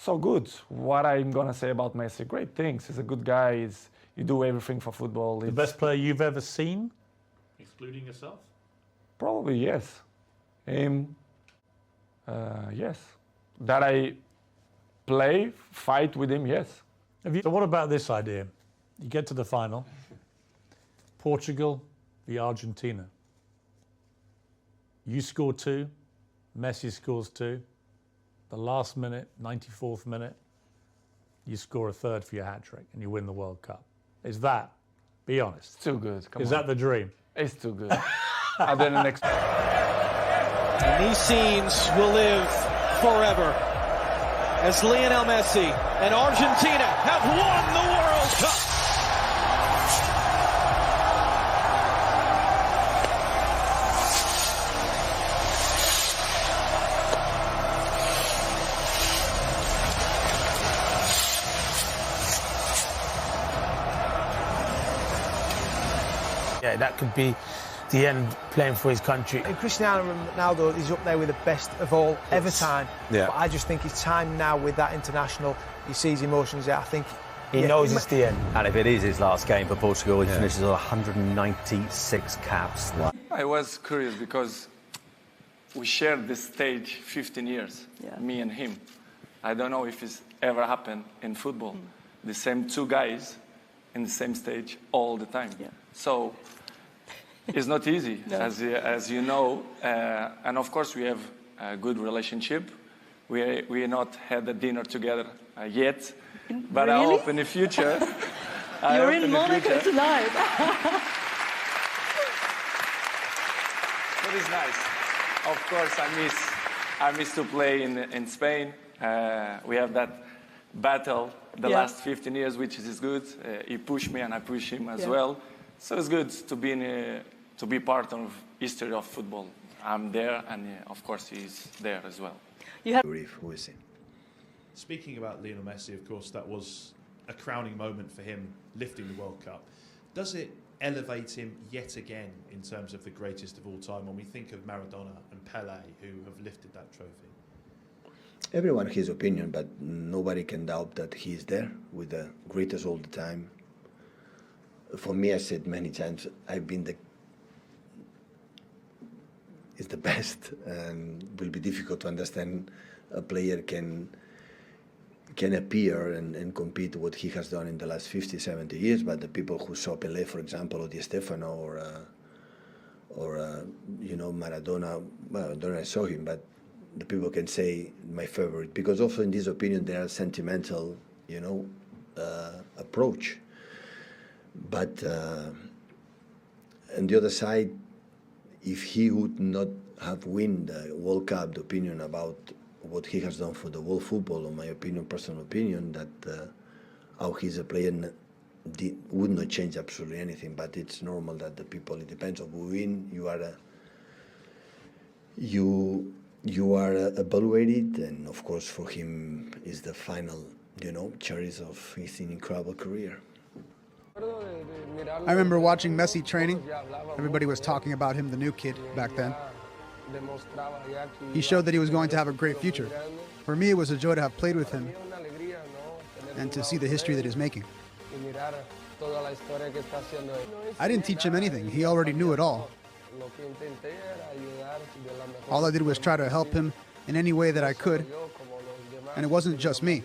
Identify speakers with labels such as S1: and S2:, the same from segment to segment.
S1: so good. What I'm gonna say about Messi? Great things. He's a good guy. You do everything for football.
S2: The best player you've ever seen?
S3: Excluding yourself?
S1: Probably yes. Yes. That I play, fight with him, yes.
S2: So what about this idea? You get to the final, Portugal v Argentina. You score 2, Messi scores 2. The last minute, 94th minute, you score a third for your hat-trick and you win the World Cup. Is that, be honest?
S1: It's too good. Come
S2: Is
S1: on.
S2: that the dream?
S1: It's too good. And then the next.
S4: And these scenes will live forever as Leonel Messi and Argentina have won the World Cup.
S5: Yeah, that could be the end playing for his country.
S6: And Cristiano Ronaldo is up there with the best of all ever time.
S5: Yeah.
S6: But I just think it's time now with that international. He sees emotions there. I think
S5: he knows it's the end.
S7: And if it is his last game for Portugal, he finishes on 196 caps.
S1: I was curious because we shared this stage 15 years, me and him. I don't know if it's ever happened in football. The same two guys in the same stage all the time. So it's not easy, as you know. And of course, we have a good relationship. We not had a dinner together yet, but I hope in the future.
S8: You're in Monaco tonight.
S1: But it's nice. Of course, I miss to play in Spain. We have that battle the last 15 years, which is good. He pushed me and I push him as well. So it's good to be part of history of football. I'm there, and of course he's there as well.
S3: Speaking about Lionel Messi, of course, that was a crowning moment for him, lifting the World Cup. Does it elevate him yet again in terms of the greatest of all time when we think of Maradona and Pelé, who have lifted that trophy?
S9: Everyone has his opinion, but nobody can doubt that he is there with the greatest all the time. For me, I said many times, I've been is the best, and will be difficult to understand a player can appear and compete what he has done in the last 50, 70 years. But the people who saw Pelé, for example, or Di Stefano, or Maradona, well, I don't know, I saw him, but the people can say my favorite, because also in this opinion there are sentimental, approach. But on the other side, if he would not have won the World Cup, the opinion about what he has done for the world football, in my opinion, personal opinion, that how he's a player would not change absolutely anything. But it's normal that the people, it depends on who win. You are evaluated, and of course for him is the final, cherries of his incredible career.
S10: I remember watching Messi training. Everybody was talking about him, the new kid back then. He showed that he was going to have a great future. For me, it was a joy to have played with him and to see the history that he's making. I didn't teach him anything. He already knew it all. All I did was try to help him in any way that I could. And it wasn't just me.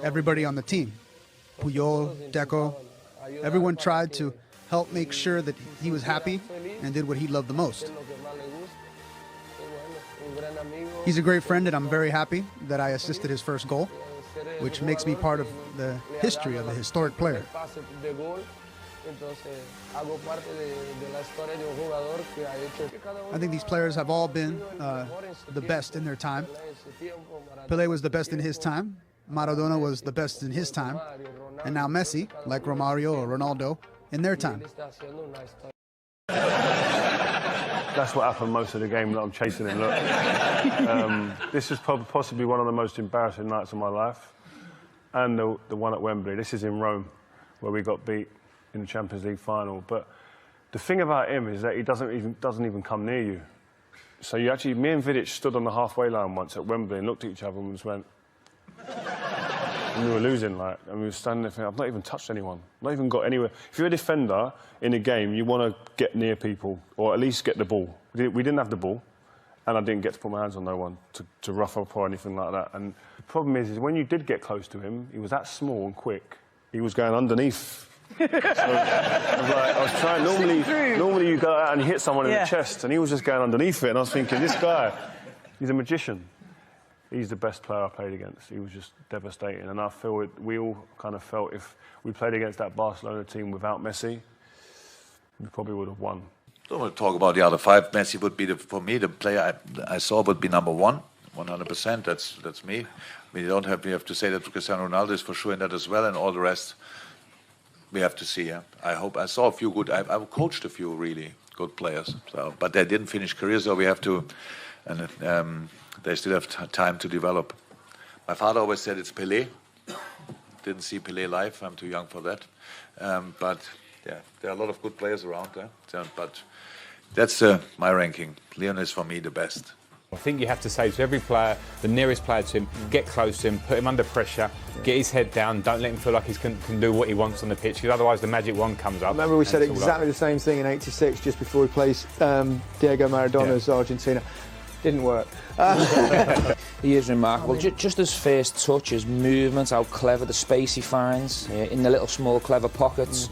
S10: Everybody on the team, Puyol, Deco, everyone tried to help make sure that he was happy and did what he loved the most. He's a great friend, and I'm very happy that I assisted his first goal, which makes me part of the history of a historic player. I think these players have all been the best in their time. Pelé was the best in his time. Maradona was the best in his time. And now Messi, like Romario or Ronaldo, in their time.
S11: That's what happened most of the game that I'm chasing him. Look, this is possibly one of the most embarrassing nights of my life. And the one at Wembley. This is in Rome, where we got beat in the Champions League final. But the thing about him is that he doesn't even come near you. So me and Vidic stood on the halfway line once at Wembley and looked at each other and just went... And we were losing, like, and we were standing there thinking, I've not even touched anyone. Not even got anywhere. If you're a defender in a game, you want to get near people, or at least get the ball. We didn't have the ball, and I didn't get to put my hands on no one to rough up or anything like that. And the problem is when you did get close to him, he was that small and quick, he was going underneath. So I was trying, normally you go out and you hit someone in the chest, and he was just going underneath it, and I was thinking, this guy, he's a magician. He's the best player I played against. He was just devastating, and I feel we all kind of felt if we played against that Barcelona team without Messi, we probably would have won.
S12: Don't want to talk about the other five. Messi would be, for me, the player I saw would be number one, 100%. That's me. We have to say that Cristiano Ronaldo is for sure in that as well, and all the rest we have to see. Yeah? I saw a few good. I've coached a few really good players, but they didn't finish careers, so we have to, and they still have time to develop. My father always said it's Pelé. Didn't see Pelé live. I'm too young for that. But yeah, there are a lot of good players around there. But that's my ranking. Leon is for me the best.
S13: I think you have to say to every player, the nearest player to him, get close to him, put him under pressure, get his head down, don't let him feel like he can do what he wants on the pitch, because otherwise the magic wand comes up.
S6: Remember we said exactly the same thing in '86, just before we placed Diego Maradona's Argentina. Didn't work.
S14: He is remarkable. Just his first touch, his movement, how clever, the space he finds in the little small clever pockets.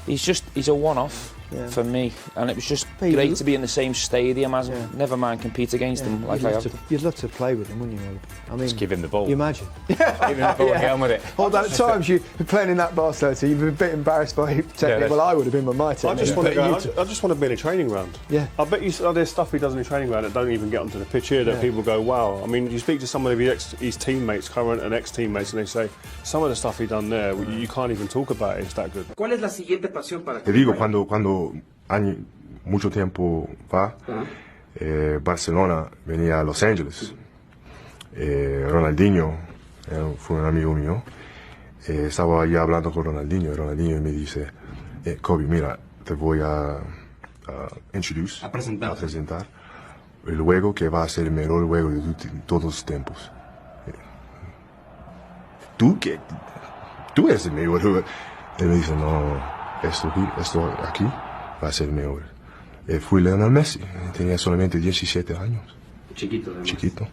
S14: He's a one-off for me, and it was just great to be in the same stadium as him. Never mind compete against him like I have.
S6: You'd love to play with him, wouldn't you? I mean,
S13: just give him the ball.
S6: You imagine.
S13: Give him the ball and get on with it.
S6: Hold on, at times you're playing in that Barcelona team, you've been a bit embarrassed by technique. Well, I would have been with my team.
S11: I just want to be in a training ground. Yeah. I bet you there's stuff he does in a training ground that don't even get onto the pitch here that people go, wow. I mean, you speak to some of his teammates, current and ex-teammates, and they say, some of the stuff he done there, you can't even talk about it, it's that good.
S15: ¿Cuál es la siguiente pasión para ti?
S16: Te digo, cuando mucho tiempo fa, Barcelona venía a Los Angeles. Ronaldinho fue un amigo mío. Estaba allá hablando con Ronaldinho y Ronaldinho me dice, Kobe, mira, te voy a presentar el juego que va a ser el mejor juego de todos los tiempos. Tú eres el mejor jugador. Él me dice, no, esto aquí va a ser el mejor. Fui Leonel Messi, tenía solamente 17 años.
S15: Chiquito, además.
S16: Chiquito.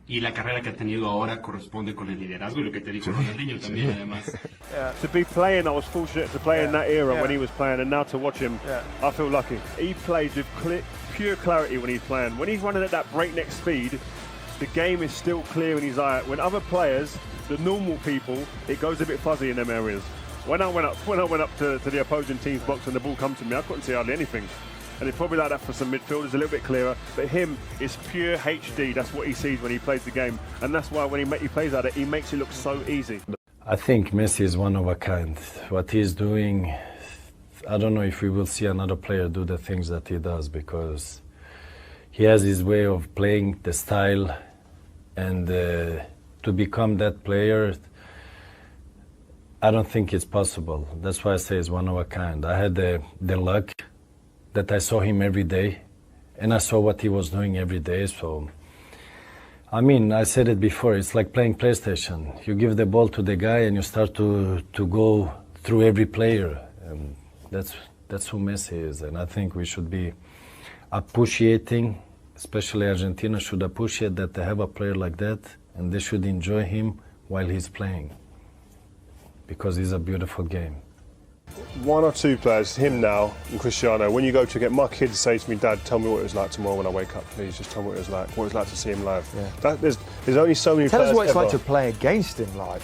S15: Y la carrera que ha tenido ahora corresponde con el liderazgo y lo que te dijo Ronaldinho también, además.
S11: To be playing, I was fortunate to play in that era when he was playing, and now to watch him, I feel lucky. He plays with pure clarity when he's playing. When he's running at that breakneck speed, the game is still clear in his eye. When other players, the normal people, it goes a bit fuzzy in them areas. When I went up to the opposing team's box and the ball come to me, I couldn't see hardly anything. And it's probably like that for some midfielders, a little bit clearer. But him, it's pure HD. That's what he sees when he plays the game. And that's why when he plays at it, he makes it look so easy.
S17: I think Messi is one of a kind. What he's doing, I don't know if we will see another player do the things that he does, because he has his way of playing, the style, and to become that player, I don't think it's possible. That's why I say it's one of a kind. I had the luck that I saw him every day, and I saw what he was doing every day. So, I mean, I said it before, it's like playing PlayStation. You give the ball to the guy and you start to go through every player. And that's who Messi is. And I think we should be appreciating, especially Argentina should appreciate that they have a player like that, and they should enjoy him while he's playing, because it's a beautiful game.
S11: One or two players, him now and Cristiano, when you go to get my kids say to me, Dad, tell me what it was like tomorrow when I wake up, please, just tell me what it was like to see him live. Yeah. There's only so many players.
S6: Tell us what it's like to play against him live.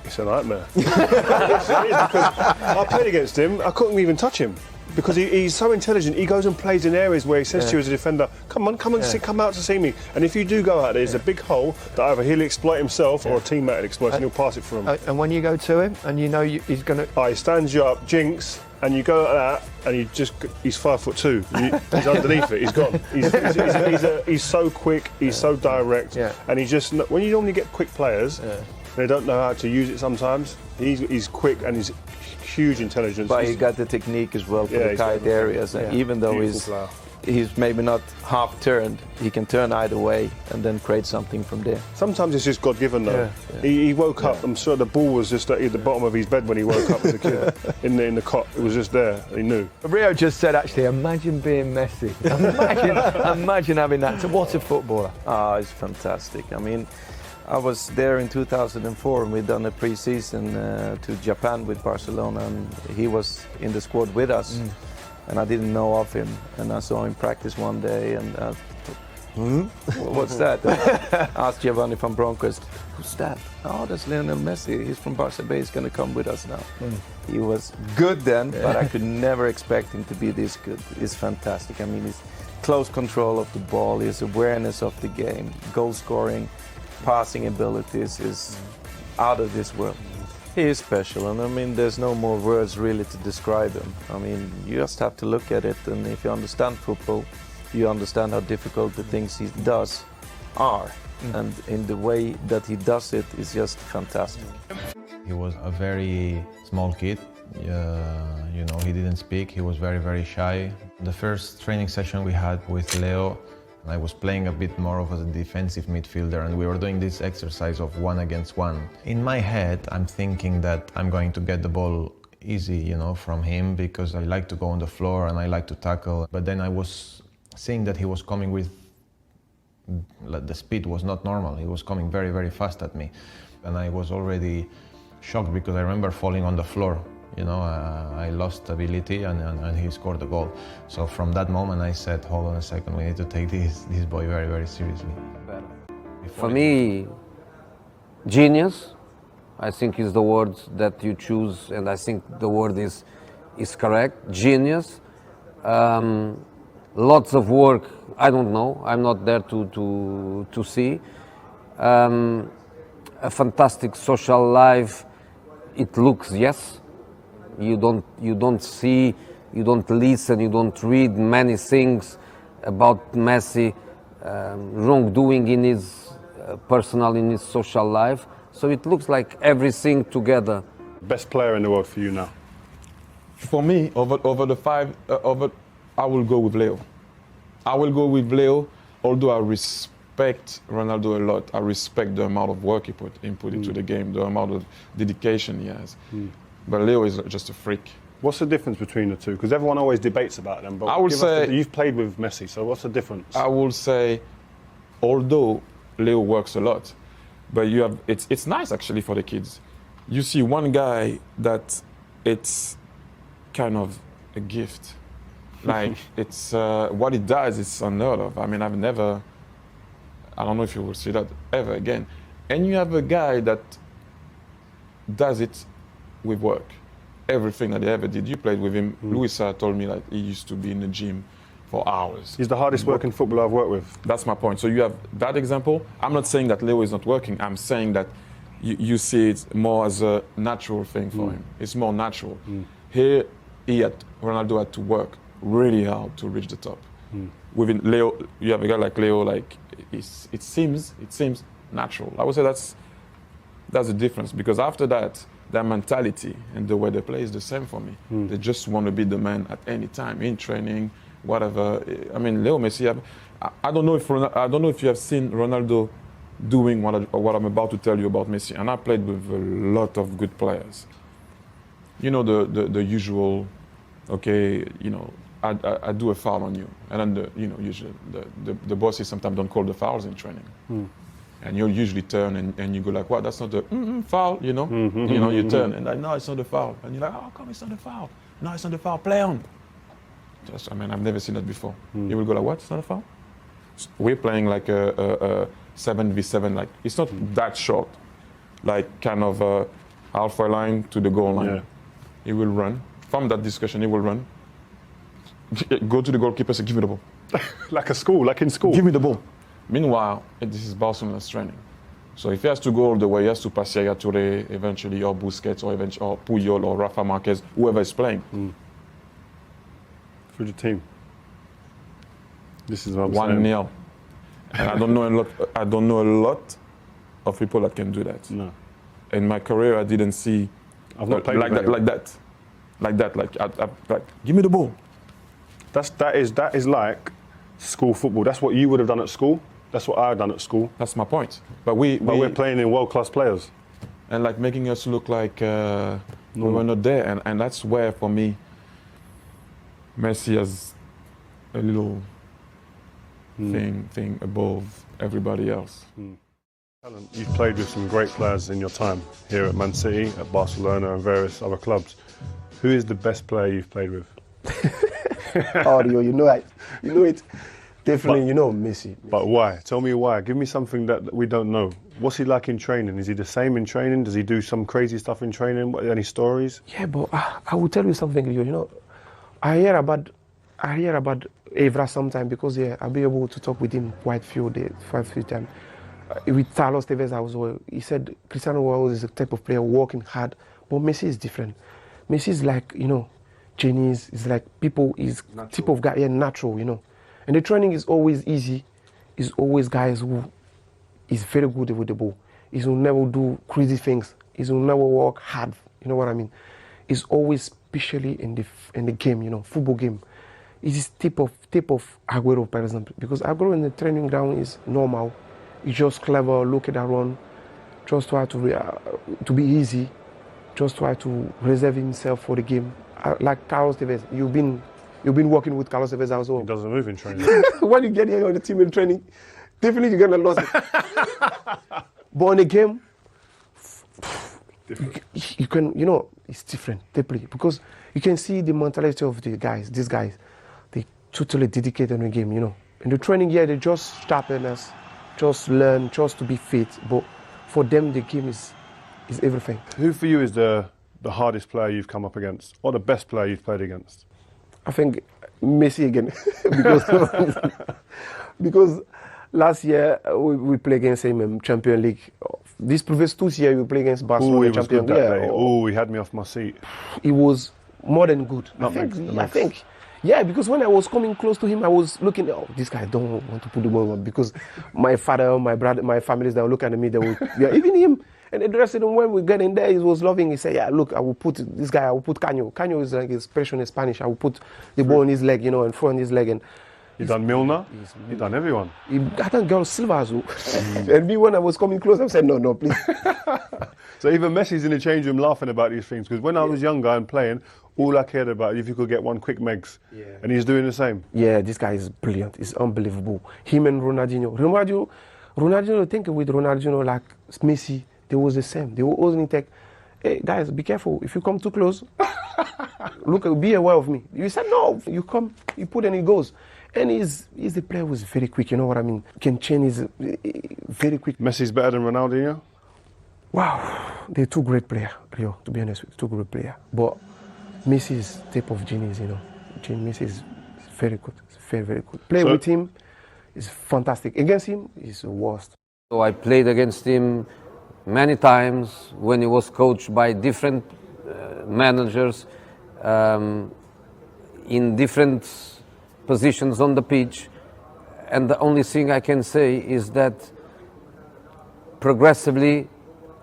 S11: It's a nightmare. It is, because I played against him, I couldn't even touch him. Because he's so intelligent, he goes and plays in areas where he says to you as a defender, come on, come out to see me. And if you do go out, there's a big hole that either he'll exploit himself or a teammate will exploit, and he'll pass it for him.
S6: And when you go to him, and you know he's going to...
S11: he stands you up, jinx, and you go like that, and he's 5'2". He's underneath it, he's gone. He's so quick, he's so direct, and he just... When you normally get quick players, they don't know how to use it sometimes. He's quick and he's huge intelligence.
S18: But he got the technique as well for the tight areas, and even though he's maybe not half turned. He can turn either way and then create something from there.
S11: Sometimes it's just God-given, though.
S18: Yeah.
S11: He woke up, I'm sure the ball was just at the bottom of his bed when he woke up as a kid. in the cot, it was just there, he knew.
S6: Rio just said, actually, imagine being Messi. Imagine having that. So what a footballer.
S18: Ah, it's fantastic. I mean, I was there in 2004 and we'd done a pre-season to Japan with Barcelona, and he was in the squad with us. And I didn't know of him, and I saw him practice one day, and what's that? I asked Giovanni from Broncos, who's that? Oh, that's Leonel Messi. He's from Barcelona. He's going to come with us now. He was good then, but I could never expect him to be this good. He's fantastic. I mean, his close control of the ball, his awareness of the game, goal scoring, passing abilities is out of this world. He is special, and I mean, there's no more words really to describe him. I mean, you just have to look at it, and if you understand football, you understand how difficult the things he does are. And in the way that he does it is just fantastic.
S19: He was a very small kid. You know, he didn't speak. He was very, very shy. The first training session we had with Leo, I was playing a bit more of a defensive midfielder, and we were doing this exercise of 1 against 1. In my head, I'm thinking that I'm going to get the ball easy, you know, from him, because I like to go on the floor and I like to tackle. But then I was seeing that he was coming with, the speed was not normal. He was coming very, very fast at me. And I was already shocked because I remember falling on the floor. You know, I lost stability and he scored the goal. So from that moment I said, hold on a second, we need to take this boy very, very seriously.
S20: For me, genius, I think is the word that you choose, and I think the word is correct, genius. Lots of work, I don't know, I'm not there to see. A fantastic social life, it looks, yes. You don't see, you don't listen, you don't read many things about Messi wrongdoing in his personal, in his social life. So it looks like everything together.
S11: Best player in the world for you now?
S21: For me, over the five, I will go with Leo. I will go with Leo, although I respect Ronaldo a lot. I respect the amount of work he put into the game, the amount of dedication he has. But Leo is just a freak.
S11: What's the difference between the two? Because everyone always debates about them. But
S21: I would say
S11: you've played with Messi, so what's the difference?
S21: I will say, although Leo works a lot, but you have it's nice actually for the kids. You see one guy that it's kind of a gift. Like it's what he does is unheard of. I mean, I don't know if you will see that ever again. And you have a guy that does it with work. Everything that he ever did. You played with him. Luisa told me that he used to be in the gym for hours.
S11: He's the hardest working footballer I've worked with.
S21: That's my point. So you have that example. I'm not saying that Leo is not working. I'm saying that you see it more as a natural thing for him. It's more natural. Here, Ronaldo had to work really hard to reach the top. Within Leo, you have a guy like Leo, like it seems natural. I would say that's the difference, because after that, their mentality and the way they play is the same for me. They just want to be the man at any time, in training, whatever. I mean, Leo Messi, I don't know if you have seen Ronaldo doing what I'm about to tell you about Messi. And I played with a lot of good players. You know, the usual, okay, you know, I do a foul on you. And then, usually the bosses sometimes don't call the fouls in training. And you'll usually turn and you go like, what, that's not the foul, you know? You turn and like, no, it's not the foul. And you're like, how come it's not the foul? No, it's not the foul, play on. I've never seen that before. You will go like, what, it's not a foul? We're playing like a 7v7, like, it's not that short. Like kind of halfway line to the goal line. He will run. From that discussion, he will run. Go to the goalkeeper and say, give me the ball.
S11: Like in school?
S21: Give me the ball. Meanwhile, this is Barcelona's training. So if he has to go all the way, he has to pass Yaya Touré eventually, or Busquets, or Puyol, or Rafa Marquez, whoever is playing.
S11: For the team. This is what I'm saying.
S21: 1-0. And I don't know a lot of people that can do that.
S11: No.
S21: In my career, I didn't see like that. Like, give me the ball.
S11: That is like school football. That's what you would have done at school. That's what I had done at school.
S21: That's my point. But we're
S11: playing in world-class players.
S21: And like making us look like we were not there. And that's where, for me, Messi has a little thing above everybody else.
S11: Alan, you've played with some great players in your time here at Man City, at Barcelona and various other clubs. Who is the best player you've played with?
S2: Oh, you know it. Definitely, Messi.
S11: But why? Tell me why. Give me something that we don't know. What's he like in training? Is he the same in training? Does he do some crazy stuff in training? Any stories?
S2: Yeah, but I will tell you something. I hear about Evra sometimes because I'll be able to talk with him quite few times. With Carlos Tevez as well, he said Cristiano Ronaldo is the type of player working hard, but Messi is different. Messi is like, genius, is like is type of guy, natural, And the training is always easy. It's always guys who is very good with the ball. He will never do crazy things. He will never work hard, you know what I mean? It's always, especially in the game, football game. It's type of Aguero, for example, because Aguero in the training ground is normal. He's just clever, look at that run, just try to be easy, just try to reserve himself for the game. Like Carlos Tevez, you've been working with Carlos Tevez as well.
S11: He doesn't move in training.
S2: When you get here on the team in training, definitely you're gonna lose it. But in the game, you can, it's different, deeply, because you can see the mentality of these guys, they totally dedicated on the game, In the training, they just sharpen us, just learn, just to be fit. But for them, the game is everything.
S11: Who for you is the hardest player you've come up against, or the best player you've played against?
S2: I think Messi again, because last year we played against him in Champions League. These previous 2 years we played against Barcelona in Champions League.
S11: Oh, he had me off my seat.
S2: He was more than good. I think. Yeah, because when I was coming close to him, I was looking, this guy don't want to put the ball on, because my father, my brother, my families, they were looking at me, even him. And the rest of them, when we get in there, he was loving. He said, yeah, look, I will put this guy, I will put Caño. Caño is like expression in Spanish. I will put the ball on his leg, and throw on his leg. And
S11: he done Milner, he done everyone.
S2: He done Girl Silva as well. And me, when I was coming close, I said, no, please.
S11: So even Messi's in the change room laughing about these things, because when I was younger and playing, all I cared about if you could get one quick megs. Yeah. And he's doing the same. Yeah, this guy is brilliant. It's unbelievable. Him and Ronaldinho, I think with Ronaldinho, like Messi, they was the same. They will only take, hey, guys, be careful. If you come too close, look, be aware of me. You said, no, you come, you put and he goes. And he's the player who's very quick, you know what I mean? Can change his very quick. Messi's better than Ronaldinho?
S2: Wow, they're two great players, Rio, to be honest with you, two great players. But Messi is type of genius, Messi is very good, very, very good. Play with him is fantastic. Against him, he's the worst.
S20: So I played against him many times when he was coached by different managers in different positions on the pitch. And the only thing I can say is that progressively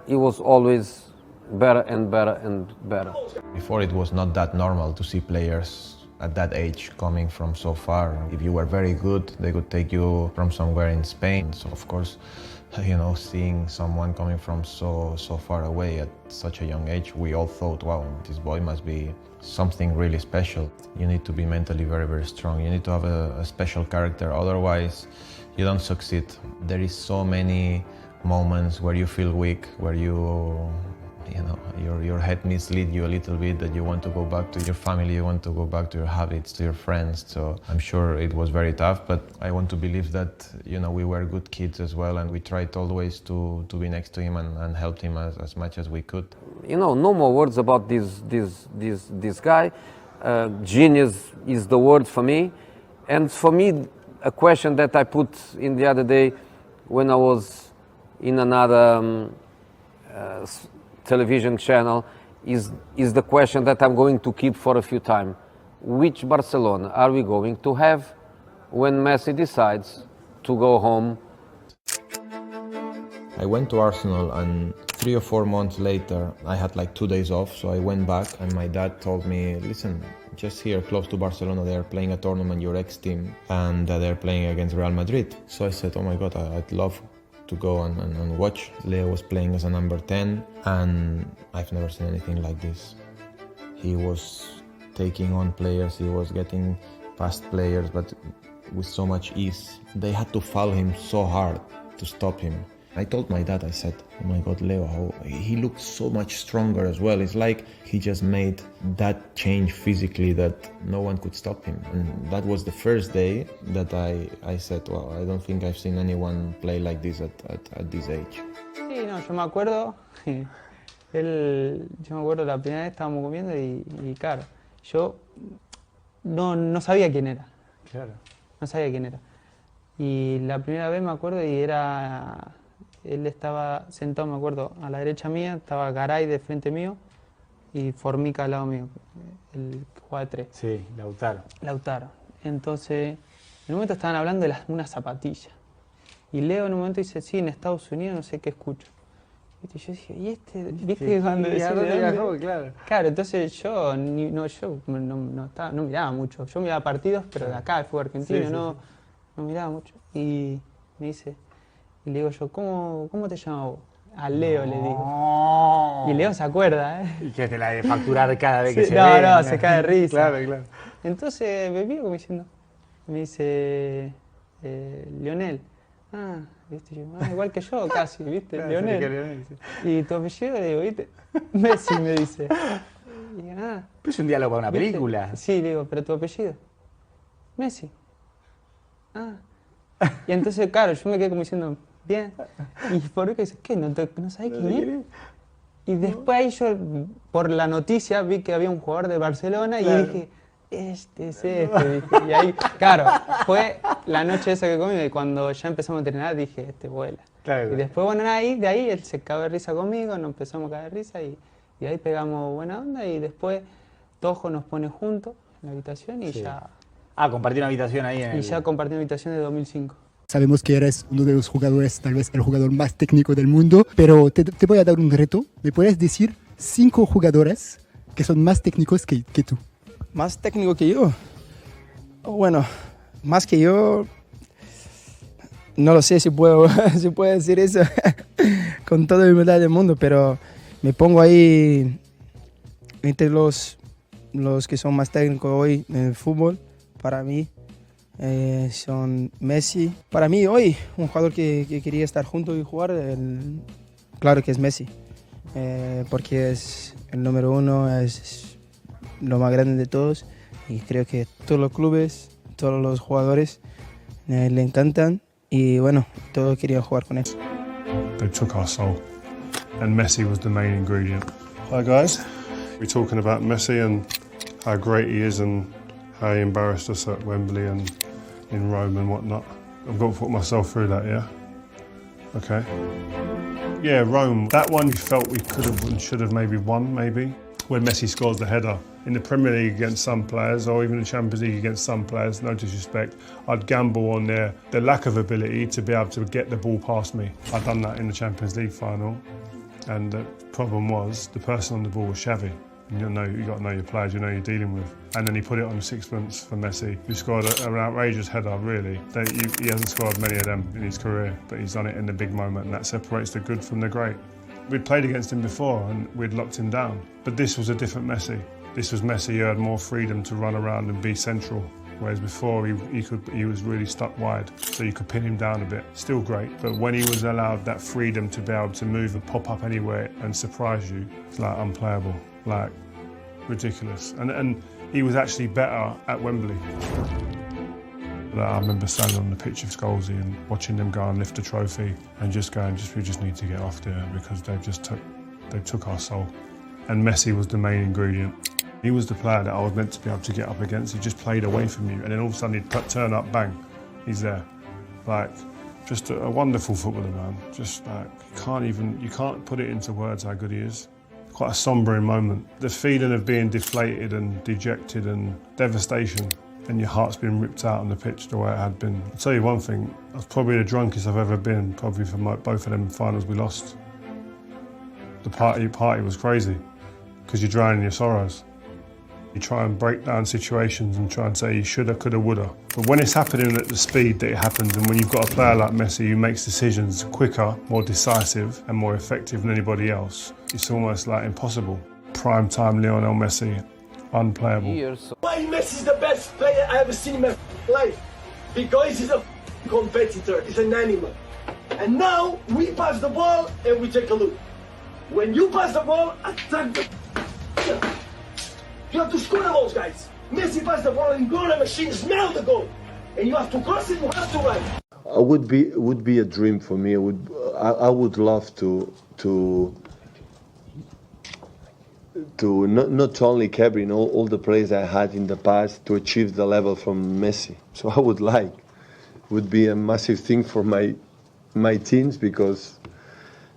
S20: he was always better and better and better.
S19: Before it was not that normal to see players at that age coming from so far. If you were very good, they could take you from somewhere in Spain. So of course, seeing someone coming from so far away at such a young age, we all thought, wow, this boy must be something really special. You need to be mentally very, very strong. You need to have a special character, otherwise you don't succeed. There is so many moments where you feel weak, where your head mislead you a little bit, that you want to go back to your family, you want to go back to your habits, to your friends. So I'm sure it was very tough, but I want to believe that we were good kids as well, and we tried always to be next to him and help him as much as we could.
S20: No more words about this guy. Genius is the word for me. And for me, a question that I put in the other day when I was in another television channel is the question that I'm going to keep for a few times. Which Barcelona are we going to have when Messi decides to go home?
S19: I went to Arsenal, and 3 or 4 months later I had like 2 days off, so I went back and my dad told me, listen, just here close to Barcelona, they're playing a tournament, your ex-team, and they're playing against Real Madrid. So I said, oh my God, I'd love to go and watch. Leo was playing as a number 10, and I've never seen anything like this. He was taking on players, he was getting past players, but with so much ease. They had to foul him so hard to stop him. I told my dad, I said, oh my God, Leo, he looks so much stronger as well. It's like he just made that change physically that no one could stop him. And that was the first day that I said, wow, I don't think I've seen anyone play like this at this age.
S4: Sí, no, yo me acuerdo, la primera vez estábamos comiendo y claro, yo no sabía quién era.
S22: Claro.
S4: No sabía quién era. Y la primera vez me acuerdo y era... Él estaba sentado, me acuerdo, a la derecha mía, estaba Garay de frente mío y Formica al lado mío, el que juega de 3.
S22: Sí, Lautaro.
S4: Entonces, en un momento estaban hablando de unas zapatillas. Y Leo en un momento dice, sí, en Estados Unidos no sé qué escucho. Y yo dije, ¿y este? ¿Viste cuando decía de dónde?
S22: Claro.
S4: Claro, entonces yo no miraba mucho. Yo miraba partidos, pero de acá, de fútbol argentino, no miraba mucho. Y me dice... Y le digo yo, ¿cómo te llamas vos? A Leo le digo. Y Leo se acuerda, ¿eh?
S22: Y que te la de facturar cada vez que se ve.
S4: No, se cae de risa.
S22: Claro.
S4: Entonces me miro como diciendo, me dice, Leonel. ¿Viste? Yo, igual que yo casi, ¿viste?
S22: Claro,
S4: Leonel. Sí. Y tu apellido, le digo, ¿viste? Messi me dice. Y digo,
S22: Pero es un diálogo para una película.
S4: Sí, le digo, ¿pero tu apellido? Messi. Y entonces, claro, yo me quedé como diciendo, bien. Y por qué dice, ¿qué? ¿No sabés quién es? Y después ahí yo, por la noticia, vi que había un jugador de Barcelona y dije, este es este. Dije. Y ahí, claro, fue la noche esa que comí y cuando ya empezamos a entrenar dije, este vuela.
S22: Claro.
S4: Y después, bueno, de ahí él se cagó de risa conmigo, nos empezamos a cagar de risa y ahí pegamos buena onda y después Tojo nos pone juntos en la habitación y ya...
S22: compartí una habitación ahí
S4: Y ya compartí una habitación de 2005.
S23: Sabemos que eres uno de los jugadores, tal vez el jugador más técnico del mundo, pero te voy a dar un reto. ¿Me puedes decir 5 jugadores que son más técnicos que tú?
S24: ¿Más técnico que yo? Bueno, más que yo... No lo sé si puedo decir eso con toda la humildad del mundo, pero me pongo ahí entre los que son más técnicos hoy en el fútbol, para mí. Son Messi. Para mí hoy, un jugador que quería estar junto y jugar, claro que es Messi. Porque es el número 1, es lo más grande de todos. Y creo que todos los clubes, todos los jugadores le encantan. Y bueno, todos querían jugar con él.
S11: They took our soul. And Messi was the main ingredient. Hi guys. We're talking about Messi and how great he is and how he embarrassed us at Wembley and in Rome and whatnot. I've got to put myself through that, yeah? Okay. Yeah, Rome. That one you felt we could have and should have maybe won, maybe. When Messi scores the header. In the Premier League against some players, or even the Champions League against some players, no disrespect, I'd gamble on the lack of ability to be able to get the ball past me. I'd done that in the Champions League final. And the problem was, the person on the ball was Xavi. You got to know your players, you know you're dealing with. And then he put it on the sixpence for Messi, who scored an outrageous header, really. He hasn't scored many of them in his career, but he's done it in the big moment, and that separates the good from the great. We'd played against him before, and we'd locked him down. But this was a different Messi. This was Messi who had more freedom to run around and be central, whereas before he was really stuck wide, so you could pin him down a bit. Still great, but when he was allowed that freedom to be able to move and pop up anywhere and surprise you, it's like unplayable. Like, ridiculous. And he was actually better at Wembley. I remember standing on the pitch of Scholesy and watching them go and lift a trophy and just going, we just need to get off there because they took our soul. And Messi was the main ingredient. He was the player that I was meant to be able to get up against. He just played away from you, and then all of a sudden he'd turn up, bang, he's there. Like, just a wonderful footballer, man. Just like, you can't put it into words how good he is. Quite a sombering moment. The feeling of being deflated and dejected and devastation, and your heart's been ripped out on the pitch the way it had been. I'll tell you one thing, I was probably the drunkest I've ever been, probably for both of them finals we lost. The party was crazy, because you're drowning your sorrows.
S1: You try and break down situations and try and say you shoulda, coulda, woulda. But when it's happening at the speed that it happens, and when you've got a player like Messi who makes decisions quicker, more decisive and more effective than anybody else, it's almost like impossible. Prime time Leonel Messi, unplayable.
S5: Why Messi is the best player I ever seen in my life? Because he's a competitor, he's an animal. And now we pass the ball and we take a look. When you pass the ball, attack the... You have to score the goals, guys. Messi pass the ball and goal machine smell the goal. And you have to cross it, you have to run.
S9: It would be a dream for me. I would love to not only carrying all the players I had in the past to achieve the level from Messi. So I would be a massive thing for my teams, because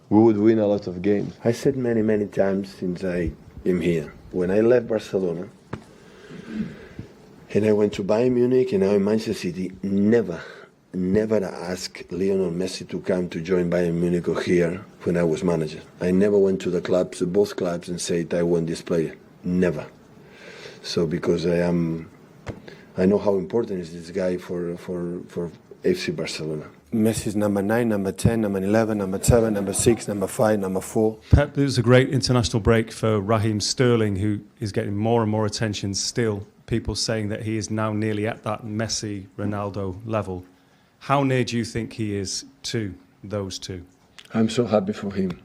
S9: we would win a lot of games. I said many times since I am here. When I left Barcelona and I went to Bayern Munich and now in Manchester City, never asked Lionel Messi to come to join Bayern Munich or here when I was manager. I never went to the clubs, both clubs, and said I want this player. Never. So because I know how important is this guy for FC Barcelona. Messi's number 9, number 10, number 11, number 7, number 6, number 5, number 4.
S7: Pep, it was a great international break for Raheem Sterling, who is getting more and more attention still. People saying that he is now nearly at that Messi, Ronaldo level. How near do you think he is to those two?
S9: I'm so happy for him,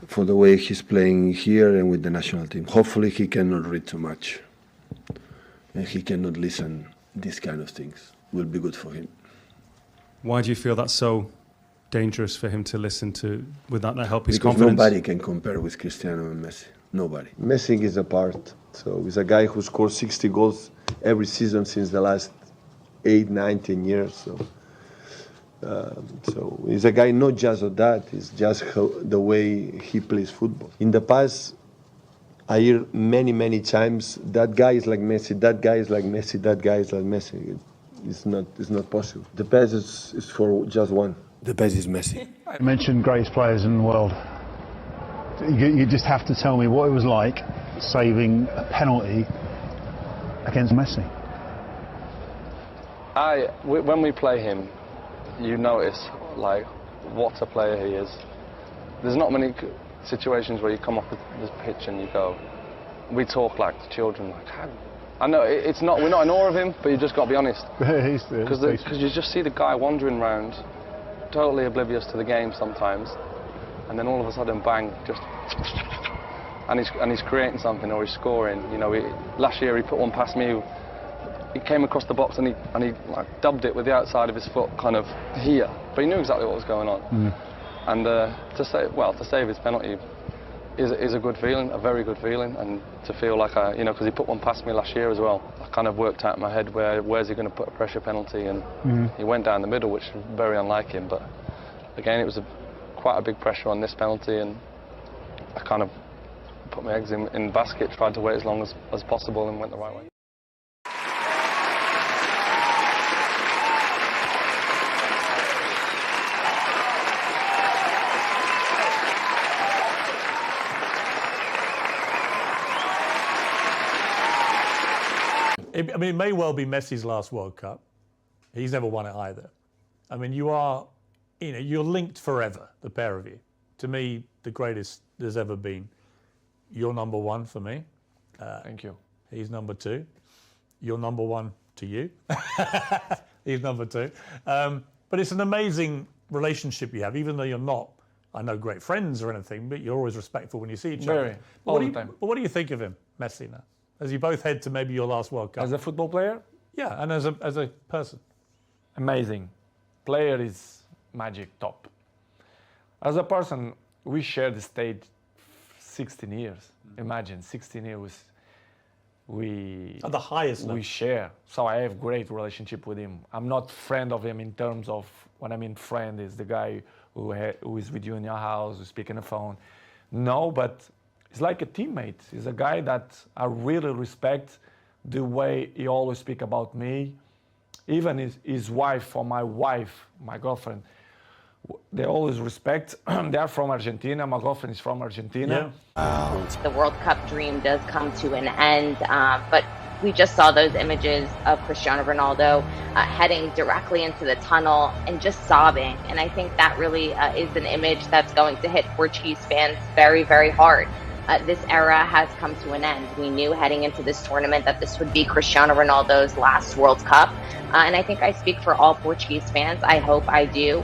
S9: for the way he's playing here and with the national team. Hopefully he cannot read too much and he cannot listen these kind of things. Will be good for him.
S7: Why do you feel that's so dangerous for him to listen to? Would that not help his
S9: because
S7: confidence?
S9: Nobody can compare with Cristiano and Messi. Nobody. Messi is a part. So he's a guy who scores 60 goals every season since the last 8, 9, 10 years. So he's a guy not just of that. It's just the way he plays football. In the past, I hear many times that guy is like Messi. That guy is like Messi. That guy is like Messi. It's not possible. The best is for just one. The best is Messi.
S8: You mentioned greatest players in the world. You just have to tell me what it was like saving a penalty against Messi.
S25: When we play him, you notice like what a player he is. There's not many situations where you come off the pitch and you go, we talk like children, like how. I know it's not. We're not in awe of him, but you just got to be honest. Because you just see the guy wandering around, totally oblivious to the game sometimes, and then all of a sudden, bang! And he's creating something, or he's scoring. You know, last year he put one past me. He came across the box and he like dubbed it with the outside of his foot, kind of here, but he knew exactly what was going on. And to save his penalty is a good feeling, a very good feeling, and to feel like because he put one past me last year as well. I kind of worked out in my head where's he going to put a pressure penalty, and he went down the middle, which was very unlike him. But again, it was quite a big pressure on this penalty, and I kind of put my eggs in the basket, tried to wait as long as possible, and went the right way.
S26: I mean, it may well be Messi's last World Cup. He's never won it either. I mean, you're linked forever, the pair of you. To me, the greatest there's ever been. You're number one for me.
S11: Thank you.
S26: He's number two. You're number one to you. He's number two. But it's an amazing relationship you have, even though you're not, I know, great friends or anything, but you're always respectful when you see each other.
S11: All the time.
S26: But what do you think of him, Messi, now? As you both head to maybe your last World Cup.
S11: As a football player?
S26: Yeah, and as a person.
S11: Amazing. Player is magic, top. As a person, we share the stage 16 years. Imagine, 16 years.
S26: At the highest level.
S11: We share. So I have great relationship with him. I'm not friend of him in terms of, when I mean friend is the guy who is with you in your house, who speak on the phone. No, but he's like a teammate. He's a guy that I really respect the way he always speak about me. Even his wife, or my wife, my girlfriend,
S3: they always respect. They are from Argentina. My girlfriend is from Argentina.
S10: The World Cup dream does come to an end, but we just saw those images of Cristiano Ronaldo heading directly into the tunnel and just sobbing. And I think that really is an image that's going to hit Portuguese fans very, very hard. This era has come to an end. We knew heading into this tournament that this would be Cristiano Ronaldo's last World Cup. And I think I speak for all Portuguese fans. I hope I do.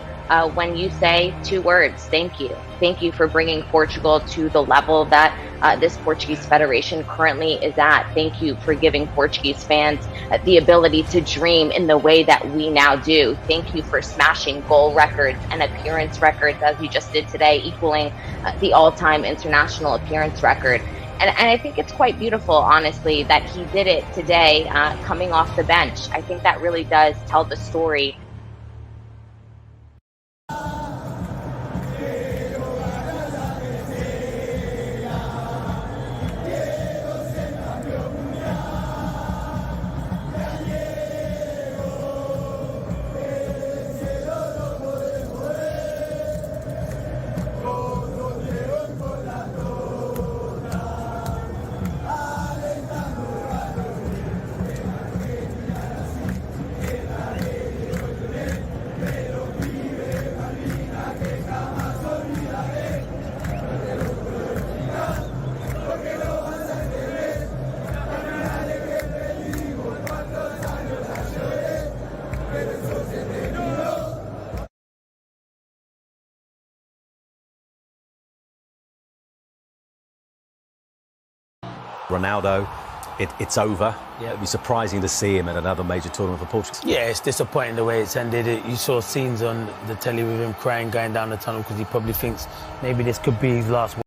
S10: When you say two words, thank you. Thank you for bringing Portugal to the level that this Portuguese Federation currently is at. Thank you for giving Portuguese fans the ability to dream in the way that we now do. Thank you for smashing goal records and appearance records, as you just did today, equaling the all-time international appearance record. And I think it's quite beautiful, honestly, that he did it today coming off the bench. I think that really does tell the story.
S12: Ronaldo, it's over. Yeah. It'd be surprising to see him at another major tournament for Portugal.
S13: Yeah, it's disappointing the way it's ended. You saw scenes on the telly with him crying going down the tunnel because he probably thinks maybe this could be his last